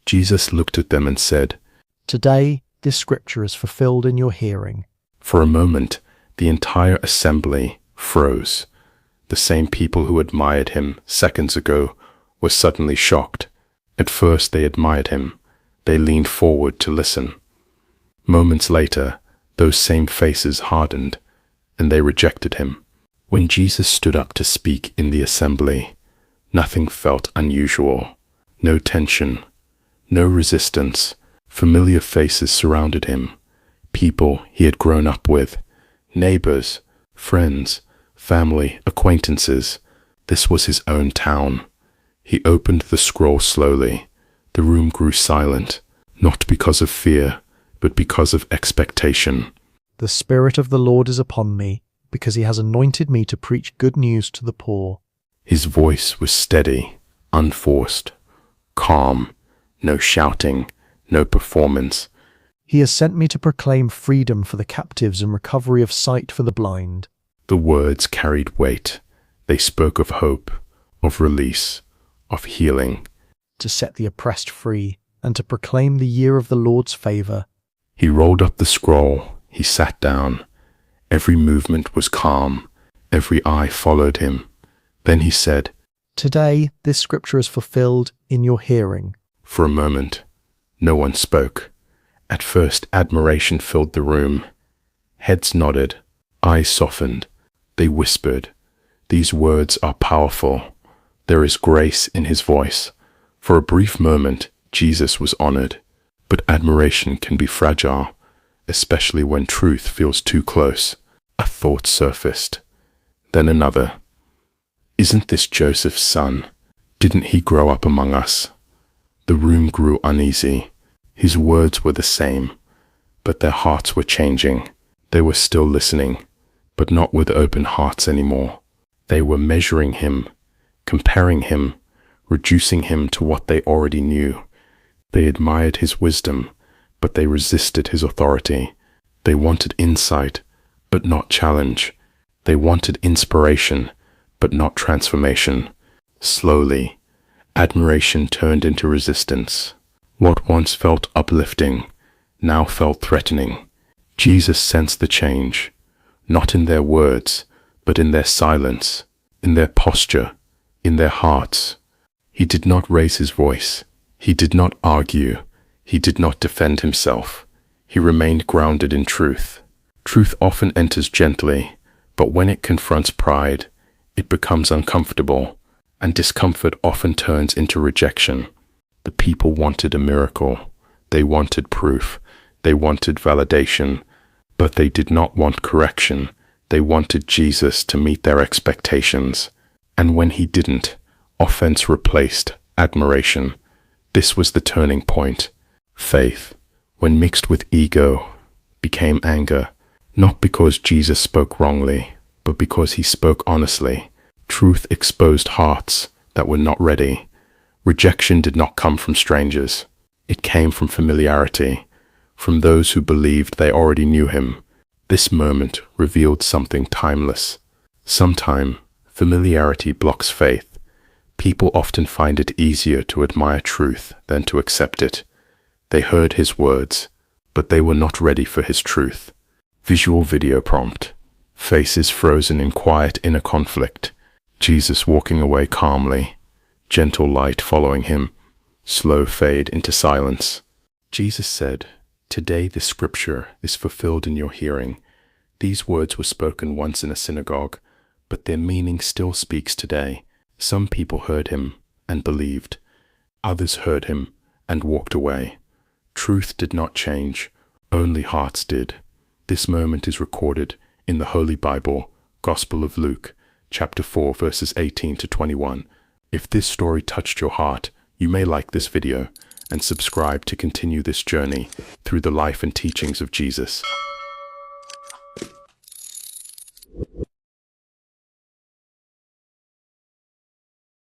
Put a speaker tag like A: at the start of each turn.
A: Jesus looked at them and said,
B: "Today, this scripture is fulfilled in your hearing."
A: For a moment, the entire assembly froze. The same people who admired him seconds ago were suddenly shocked. At first they admired him. They leaned forward to listen. Moments later, those same faces hardened, and they rejected him. When Jesus stood up to speak in the assembly, nothing felt unusual. No tension, no resistance. Familiar faces surrounded him. People he had grown up with, neighbors, friends, family, acquaintances. This was his own town. He opened the scroll slowly. The room grew silent, not because of fear, but because of expectation.
B: "The Spirit of the Lord is upon me, because he has anointed me to preach good news to the poor."
A: His voice was steady, unforced, calm, no shouting, no performance.
B: "He has sent me to proclaim freedom for the captives and recovery of sight for the blind."
A: The words carried weight. They spoke of hope, of release, of healing.
B: "To set the oppressed free, and to proclaim the year of the Lord's favor."
A: He rolled up the scroll. He sat down. Every movement was calm. Every eye followed him. Then he said,
B: "Today, this scripture is fulfilled in your hearing."
A: For a moment, no one spoke. At first, admiration filled the room. Heads nodded, eyes softened. They whispered, "These words are powerful." There is grace in his voice. For a brief moment, Jesus was honored. But admiration can be fragile, especially when truth feels too close. A thought surfaced. Then another. "Isn't this Joseph's son? Didn't he grow up among us?" The room grew uneasy. His words were the same, but their hearts were changing. They were still listening, but not with open hearts anymore. They were measuring him, comparing him, reducing him to what they already knew. They admired his wisdom, but they resisted his authority. They wanted insight, but not challenge. They wanted inspiration, but not transformation. Slowly, admiration turned into resistance. What once felt uplifting now felt threatening. Jesus sensed the change, not in their words, but in their silence, in their posture, in their hearts. He did not raise his voice. He did not argue. He did not defend himself. He remained grounded in truth. Truth often enters gently, but when it confronts pride, it becomes uncomfortable, and discomfort often turns into rejection. The people wanted a miracle. They wanted proof. They wanted validation, but they did not want correction. They wanted Jesus to meet their expectations. And when he didn't, offense replaced admiration. This was the turning point. Faith, when mixed with ego, became anger, not because Jesus spoke wrongly, but because he spoke honestly. Truth exposed hearts that were not ready. Rejection did not come from strangers. It came from familiarity, from those who believed they already knew him. This moment revealed something timeless. Sometimes, familiarity blocks faith. People often find it easier to admire truth than to accept it. They heard his words, but they were not ready for his truth. Visual video prompt. Faces frozen in quiet inner conflict. Jesus walking away calmly. Gentle light following him. Slow fade into silence. Jesus said, "Today this scripture is fulfilled in your hearing." These words were spoken once in a synagogue, but their meaning still speaks today. Some people heard him and believed. Others heard him and walked away. Truth did not change, only hearts did. This moment is recorded in the Holy Bible, Gospel of Luke, chapter 4, verses 18 to 21. If this story touched your heart, you may like this video and subscribe to continue this journey through the life and teachings of Jesus.